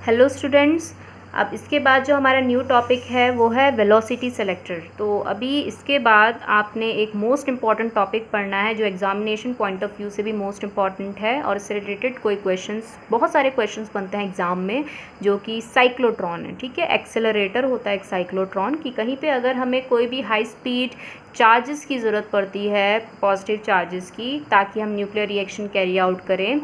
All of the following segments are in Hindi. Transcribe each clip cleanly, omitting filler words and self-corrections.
हेलो स्टूडेंट्स, अब इसके बाद जो हमारा न्यू टॉपिक है वो है वेलोसिटी सेलेक्टर। तो अभी इसके बाद आपने एक मोस्ट इम्पॉर्टेंट टॉपिक पढ़ना है जो एग्जामिनेशन पॉइंट ऑफ व्यू से भी मोस्ट इम्पॉर्टेंट है और इससे रिलेटेड कोई क्वेश्चंस, बहुत सारे क्वेश्चंस बनते हैं एग्ज़ाम में, जो कि साइक्लोट्रॉन है। ठीक है, एक्सेलरेटर होता है एक साइक्लोट्रॉन की। कहीं पे अगर हमें कोई भी हाई स्पीड चार्जेस की ज़रूरत पड़ती है, पॉजिटिव चार्जेस की, ताकि हम न्यूक्लियर रिएक्शन कैरी आउट करें,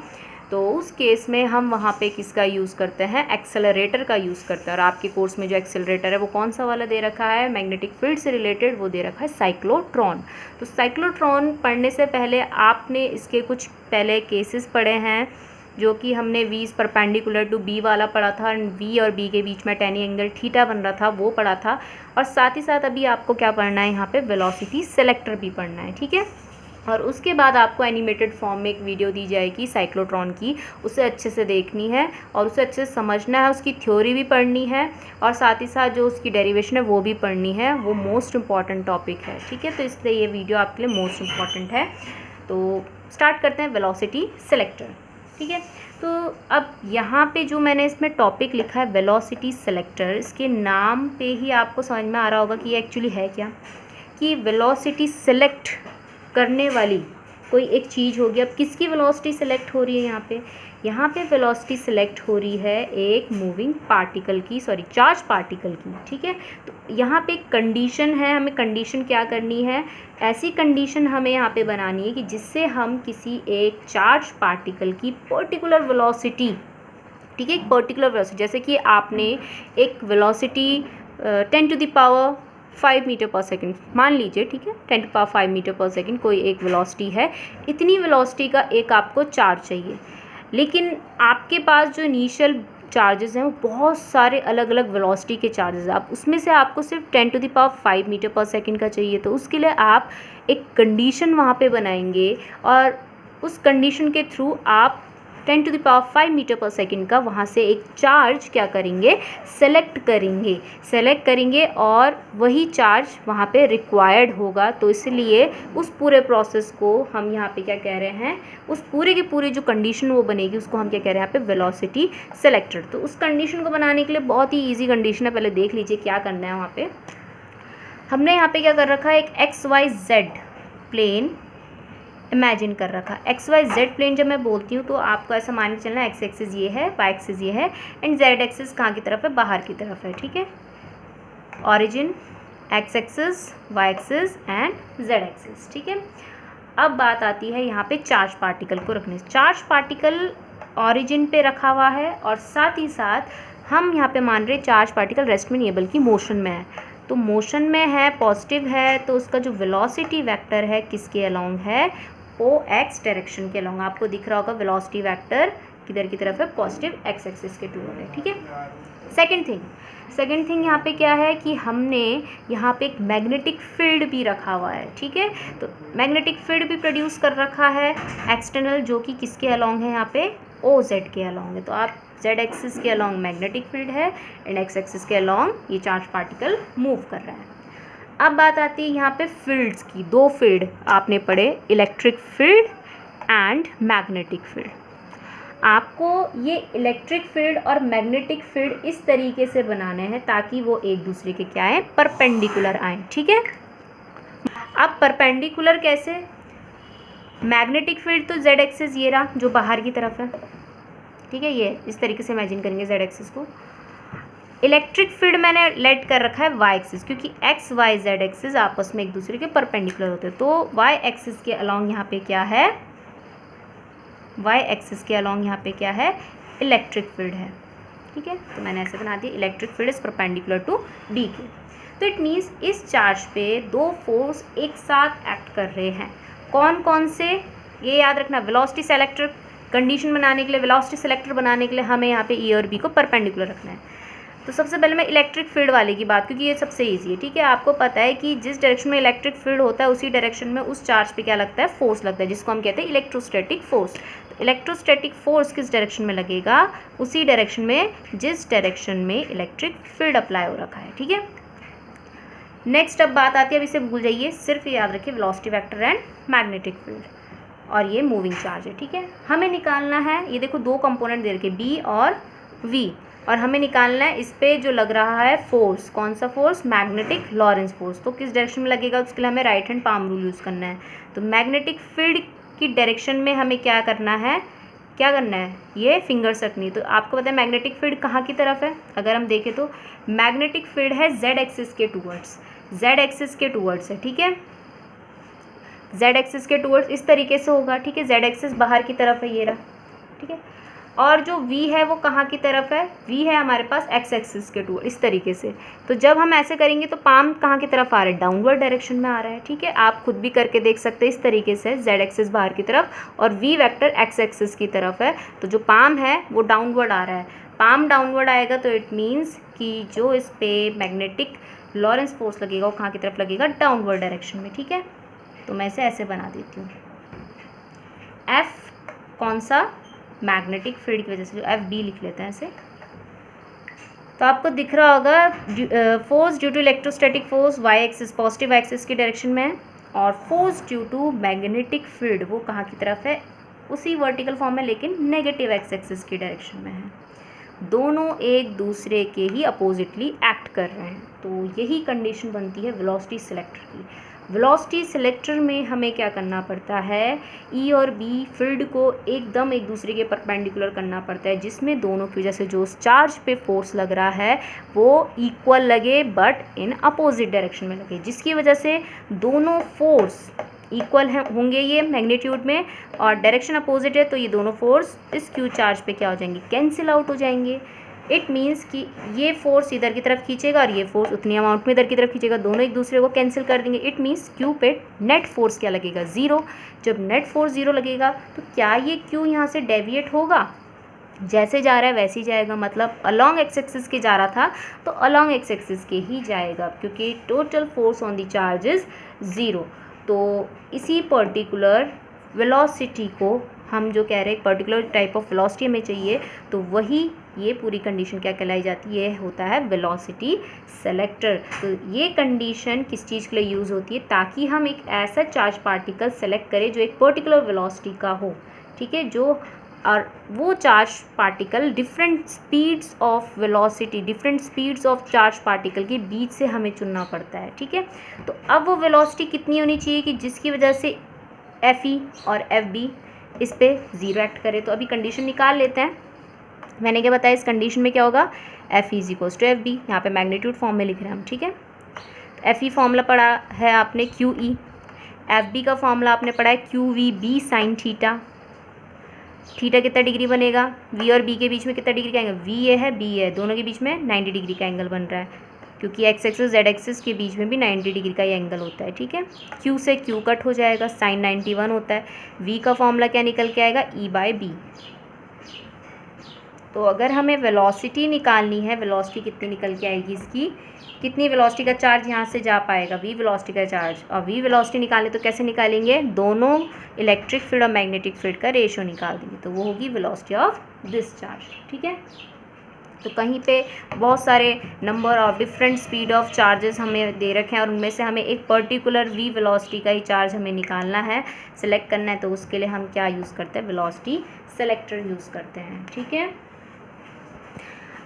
तो उस केस में हम वहाँ पे किसका यूज़ करते हैं? एक्सेलरेटर का यूज़ करते हैं। और आपके कोर्स में जो एक्सेलरेटर है वो कौन सा वाला दे रखा है? मैग्नेटिक फील्ड से रिलेटेड वो दे रखा है साइक्लोट्रॉन। तो साइक्लोट्रॉन पढ़ने से पहले आपने इसके कुछ पहले केसेस पढ़े हैं, जो कि हमने V is perpendicular to B वाला पढ़ा था, V और B के बीच में tan एंगल थीटा बन रहा था, वो पढ़ा था। और साथ ही साथ अभी आपको क्या पढ़ना है? यहाँ पे वेलोसिटी सेलेक्टर भी पढ़ना है। ठीक है, और उसके बाद आपको एनिमेटेड फॉर्म में एक वीडियो दी जाएगी साइक्लोट्रॉन की, उसे अच्छे से देखनी है और उसे अच्छे से समझना है, उसकी थ्योरी भी पढ़नी है और साथ ही साथ जो उसकी डेरिवेशन है वो भी पढ़नी है। वो मोस्ट इम्पॉर्टेंट टॉपिक है। ठीक है, तो इसलिए ये वीडियो आपके लिए मोस्ट इम्पॉर्टेंट है। तो स्टार्ट करते हैं वेलोसिटी सेलेक्टर। ठीक है, तो अब यहाँ पे जो मैंने इसमें टॉपिक लिखा है वेलोसिटी सेलेक्टर, इसके नाम पे ही आपको समझ में आ रहा होगा कि ये एक्चुअली है क्या, कि वेलोसिटी सेलेक्ट करने वाली कोई एक चीज़ होगी। अब किसकी वेलोसिटी सेलेक्ट हो रही है यहाँ पे? यहाँ पे वेलोसिटी सेलेक्ट हो रही है एक मूविंग पार्टिकल की, सॉरी चार्ज पार्टिकल की। ठीक है, तो यहाँ पे एक कंडीशन है, हमें कंडीशन क्या करनी है? ऐसी कंडीशन हमें यहाँ पे बनानी है कि जिससे हम किसी एक चार्ज पार्टिकल की पर्टिकुलर वेलोसिटी, ठीक है, एक पर्टिकुलर वेलोसिटी, जैसे कि आपने एक velocity 10 to the power 5 metre per second मान लीजिए। ठीक है, 10 to power 5 metre per second कोई एक वेलोसिटी है। इतनी वेलोसिटी का एक आपको चार्ज चाहिए, लेकिन आपके पास जो इनिशियल चार्जेस हैं वो बहुत सारे अलग अलग वेलोसिटी के चार्जेस हैं। आप उसमें से आपको सिर्फ 10 to the power 5 metre per second का चाहिए। तो उसके लिए आप एक कंडीशन वहाँ पे बनाएंगे और उस कंडीशन के थ्रू आप 10 to the power 5 metre per second का वहाँ से एक चार्ज क्या करेंगे? सेलेक्ट करेंगे और वही चार्ज वहाँ पे रिक्वायर्ड होगा। तो इसलिए उस पूरे प्रोसेस को हम यहाँ पे क्या कह रहे हैं? उस पूरे की पूरी जो कंडीशन वो बनेगी उसको हम क्या कह रहे हैं यहाँ पे? Velocity selector. तो उस कंडीशन को बनाने के लिए बहुत ही ईजी कंडीशन है, पहले देख लीजिए क्या करना है। वहाँ पे हमने यहाँ पे क्या कर रखा है? एक XYZ प्लेन इमेजिन कर रखा। XYZ प्लेन जब मैं बोलती हूँ तो आपको ऐसा मान के चलना, एक्स एक्सिस ये है, वाई एक्सिस ये है एंड जेड एक्सिस कहाँ की तरफ है? बाहर की तरफ है। ठीक है, origin X axis, Y axis and Z axis. ठीक है, अब बात आती है यहाँ पे चार्ज पार्टिकल को रखने से। चार्ज पार्टिकल ऑरिजिन पे रखा हुआ है और साथ ही साथ हम यहाँ पे मान रहे चार्ज पार्टिकल रेस्ट में नहीं है बल्कि मोशन में है। तो मोशन में है, पॉजिटिव है, तो उसका जो वेलोसिटी वेक्टर है किसके अलोंग है? OX डायरेक्शन के अलोंग। आपको दिख रहा होगा वेलोसिटी वेक्टर किधर की तरफ है? पॉजिटिव एक्स एक्सिस के टूवर्ड है। ठीक है, सेकेंड थिंग यहाँ पे क्या है कि हमने यहाँ पे एक मैग्नेटिक फील्ड भी रखा हुआ है। ठीक है, तो मैग्नेटिक फील्ड भी प्रोड्यूस कर रखा है एक्सटर्नल, जो कि किसके अलोंग है? यहाँ पे OZ के अलोंग है। तो आप Z एक्सिस के अलोंग मैग्नेटिक फील्ड है एंड X एक्सिस के अलोंग ये चार्ज पार्टिकल मूव कर रहा है। अब बात आती है यहाँ पे फील्ड्स की। दो फील्ड आपने पढ़े, electric field and magnetic field. आपको ये इलेक्ट्रिक फील्ड और मैग्नेटिक फील्ड इस तरीके से बनाने हैं ताकि वो एक दूसरे के क्या आए? परपेंडिकुलर आए। ठीक है, अब परपेंडिकुलर कैसे? मैग्नेटिक फील्ड तो Z एक्सिस ये रहा जो बाहर की तरफ है। ठीक है, ये इस तरीके से इमेजिन करेंगे Z एक्सिस को। इलेक्ट्रिक फील्ड मैंने लेट कर रखा है वाई एक्सिस, क्योंकि एक्स वाई जेड एक्सिस आपस में एक दूसरे के परपेंडिकुलर होते हैं। तो वाई एक्सिस के अलोंग यहाँ पे क्या है? वाई एक्सिस के अलोंग यहाँ पे क्या है? इलेक्ट्रिक फील्ड है। ठीक है, तो मैंने ऐसे बना दिया, electric field is perpendicular to D K. तो इट मीन्स इस चार्ज पे दो फोर्स एक साथ एक्ट कर रहे हैं। कौन कौन से? ये याद रखना, वेलोसिटी सेलेक्टर कंडीशन बनाने के लिए, वेलोसिटी सेलेक्टर बनाने के लिए हमें यहाँ पे E और B को परपेंडिकुलर रखना है। तो सबसे पहले मैं इलेक्ट्रिक फील्ड वाले की बात, क्योंकि ये सबसे ईजी है। ठीक है, आपको पता है कि जिस डायरेक्शन में इलेक्ट्रिक फील्ड होता है उसी डायरेक्शन में उस चार्ज पे क्या लगता है? फोर्स लगता है, जिसको हम कहते हैं इलेक्ट्रोस्टैटिक फोर्स। तो इलेक्ट्रोस्टैटिक फोर्स किस डायरेक्शन में लगेगा? उसी डायरेक्शन में जिस डायरेक्शन में इलेक्ट्रिक फील्ड अप्लाई हो रखा है। ठीक है, नेक्स्ट अब बात आती है, अब इसे भूल जाइए, सिर्फ याद रखिए velocity vector and magnetic field, और ये मूविंग चार्ज है। ठीक है, हमें निकालना है, ये देखो दो कंपोनेंट दे रखे B और V। और हमें निकालना है इस पे जो लग रहा है फोर्स, कौन सा फोर्स, मैग्नेटिक लॉरेंस फोर्स। तो किस डायरेक्शन में लगेगा उसके लिए हमें right hand palm rule use करना है। तो मैग्नेटिक फील्ड की डायरेक्शन में हमें क्या करना है, ये फिंगर्स रखनी है। तो आपको पता है मैग्नेटिक फील्ड कहाँ की तरफ है, अगर हम देखें तो मैग्नेटिक फील्ड है जेड एक्सिस के टूवर्ड्स है, ठीक है, जेड एक्सिस के टूवर्ड्स इस तरीके से होगा, ठीक है, जेड एक्सिस बाहर की तरफ है, ये रहा, ठीक है। और जो v है वो कहाँ की तरफ है, v है हमारे पास एक्स एक्सिस के टूवर्ड, इस तरीके से। तो जब हम ऐसे करेंगे तो पाम कहाँ की तरफ आ रहा है, डाउनवर्ड डायरेक्शन में आ रहा है, ठीक है। आप खुद भी करके देख सकते हैं, इस तरीके से जेड एक्सिस बाहर की तरफ और v वेक्टर एक्स एक्सिस की तरफ है। तो जो पाम है वो डाउनवर्ड आ रहा है, पाम डाउनवर्ड आएगा तो इट मीन्स कि जो इस पे मैग्नेटिक लॉरेंस फोर्स लगेगा वो कहाँ की तरफ लगेगा, डाउनवर्ड डायरेक्शन में, ठीक है। तो मैं इसे ऐसे बना देती हूँ, F कौन सा, मैग्नेटिक फील्ड की वजह से, जो FB लिख लेते हैं ऐसे। तो आपको दिख रहा होगा force due to electrostatic force y axis positive axis की डायरेक्शन में है, और force due to magnetic field वो कहाँ की तरफ है, उसी वर्टिकल फॉर्म में लेकिन नेगेटिव एक्स एक्सिस की डायरेक्शन में है। दोनों एक दूसरे के ही अपोजिटली एक्ट कर रहे हैं। तो यही कंडीशन बनती है वेलोसिटी सिलेक्टर की। वेलोसिटी सिलेक्टर में हमें क्या करना पड़ता है, ई और बी फील्ड को एकदम एक दूसरे के परपेंडिकुलर करना पड़ता है, जिसमें दोनों की वजह से जो चार्ज पे फोर्स लग रहा है वो इक्वल लगे बट इन अपोजिट डायरेक्शन में लगे, जिसकी वजह से दोनों फोर्स इक्वल होंगे ये मैग्नीट्यूड में, और डायरेक्शन अपोजिट है तो ये दोनों फोर्स इस क्यू चार्ज पे क्या हो जाएंगे, कैंसिल आउट हो जाएंगे। इट मीन्स कि ये फोर्स इधर की तरफ खींचेगा और ये फोर्स उतनी अमाउंट में इधर की तरफ खींचेगा, दोनों एक दूसरे को कैंसिल कर देंगे। इट मीन्स क्यू पे नेट फोर्स क्या लगेगा, ज़ीरो। जब नेट फोर्स ज़ीरो लगेगा तो क्या ये क्यू यहाँ से डेविएट होगा, जैसे जा रहा है वैसे ही जाएगा, मतलब अलॉन्ग एक्स एक्सिस के जा रहा था तो अलॉन्ग एक्स एक्सिस के ही जाएगा, क्योंकि total force on the charge is zero. तो इसी पर्टिकुलर वेलोसिटी को हम जो कह रहे हैं पर्टिकुलर टाइप ऑफ वेलोसिटी हमें चाहिए, तो वही ये पूरी कंडीशन क्या कहलाई जाती है, ये होता है वेलोसिटी सेलेक्टर। तो ये कंडीशन किस चीज़ के लिए यूज़ होती है, ताकि हम एक ऐसा चार्ज पार्टिकल सेलेक्ट करें जो एक पर्टिकुलर वेलोसिटी का हो, ठीक है, जो और वो charge particle different speeds of velocity, different speeds of charge particle के बीच से हमें चुनना पड़ता है, ठीक है। तो अब वो वेलोसिटी कितनी होनी चाहिए कि जिसकी वजह से FE और FB इस पे ज़ीरो एक्ट करे। तो अभी कंडीशन निकाल लेते हैं। मैंने क्या बताया, इस कंडीशन में क्या होगा, FE is equals to FB, यहाँ पे मैग्नीट्यूड फॉर्म में लिख रहे हैं हम, ठीक है। FE फॉर्मूला पढ़ा है आपने QE, FB का फॉर्मूला आपने पढ़ा है QVB साइन थीटा। थीटा कितना डिग्री बनेगा, V और B के बीच में कितना डिग्री का एंगल, VA है B है, दोनों के बीच में 90 डिग्री का एंगल बन रहा है, क्योंकि एक्स एक्सिस जेड एक्सिस के बीच में भी 90 डिग्री का ये एंगल होता है, ठीक है। Q से Q कट हो जाएगा, साइन 91 होता है। V का फॉर्मूला क्या निकल के आएगा, E/B। तो अगर हमें वेलोसिटी निकालनी है, वेलोसिटी कितनी निकल के आएगी इसकी, कितनी वेलोसिटी का चार्ज यहाँ से जा पाएगा, V वेलोसिटी का चार्ज, और V वेलोसिटी निकालें तो कैसे निकालेंगे, दोनों इलेक्ट्रिक फील्ड और मैग्नेटिक फील्ड का रेशियो निकाल देंगे, तो वो होगी वेलोसिटी ऑफ दिस चार्ज, ठीक है। तो कहीं पे बहुत सारे number of different speed of charges हमें दे रखे हैं और उनमें से हमें एक पर्टिकुलर V वेलोसिटी का ही चार्ज हमें निकालना है, सेलेक्ट करना है, तो उसके लिए हम क्या यूज़ करते हैं, वेलोसिटी सेलेक्टर यूज़ करते हैं, ठीक है।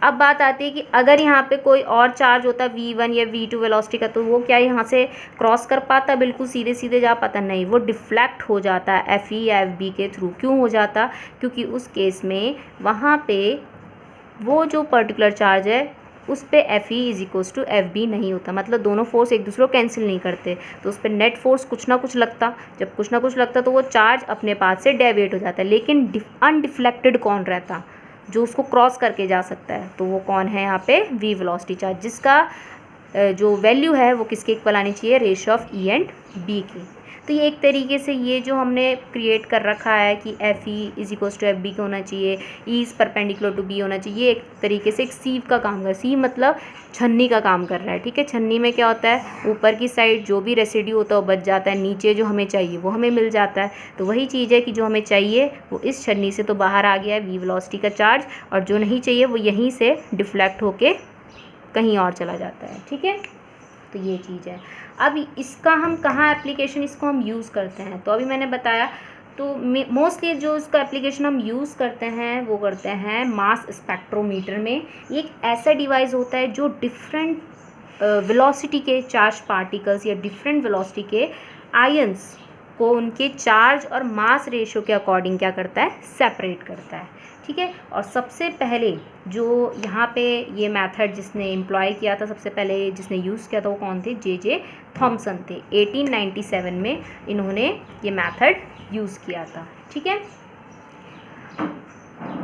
अब बात आती है कि अगर यहाँ पे कोई और चार्ज होता V1 या V2 वेलोसिटी का, तो वो क्या यहाँ से क्रॉस कर पाता, बिल्कुल सीधे सीधे जा पाता, नहीं, वो डिफ्लेक्ट हो जाता FE या FB के थ्रू। क्यों हो जाता, क्योंकि उस केस में वहाँ पे वो जो पर्टिकुलर चार्ज है उस पे FE is equals to FB नहीं होता, मतलब दोनों फोर्स एक दूसरे को कैंसिल नहीं करते, तो उस पर नेट फोर्स कुछ ना कुछ लगता। जब कुछ ना कुछ लगता तो वो चार्ज अपने पास से डेविएट हो जाता है, लेकिन अनडिफ्लेक्टेड कौन रहता, जो उसको क्रॉस करके जा सकता है, तो वो कौन है यहाँ पे, V वेलोसिटी चार्ज, जिसका जो वैल्यू है वो किसके इक्वल आनी चाहिए, ratio of E and B की। तो ये एक तरीके से ये जो हमने क्रिएट कर रखा है कि FE is equals to FB का होना चाहिए, E is perpendicular to B होना चाहिए, ये एक तरीके से एक सीव का काम कर रहा है, सीव मतलब छन्नी का काम कर रहा है, ठीक है। छन्नी में क्या होता है, ऊपर की साइड जो भी रेसिड्यू होता है वो बच जाता है, नीचे जो हमें चाहिए वो हमें मिल जाता है। तो वही चीज़ है कि जो हमें चाहिए वो इस छन्नी से तो बाहर आ गया है V वेलोसिटी का चार्ज, और जो नहीं चाहिए वो यहीं से डिफ्लेक्ट होके कहीं और चला जाता है, ठीक है। तो ये चीज़ है। अब इसका हम कहाँ एप्लीकेशन, इसको हम यूज़ करते हैं, तो अभी मैंने बताया तो मोस्टली जो इसका एप्लीकेशन हम यूज़ करते हैं वो करते हैं मास स्पेक्ट्रोमीटर में। ये एक ऐसा डिवाइस होता है जो डिफरेंट वेलोसिटी के चार्ज पार्टिकल्स या डिफरेंट वेलोसिटी के आयंस को उनके चार्ज और मास रेशियो के अकॉर्डिंग क्या करता है, सेपरेट करता है। ठीक है, और सबसे पहले जो यहाँ पे ये मेथड जिसने एम्प्लॉय किया था, सबसे पहले जिसने यूज़ किया था वो कौन थे, जे थॉमसन थे। 1897 में इन्होंने ये मेथड यूज़ किया था। ठीक है।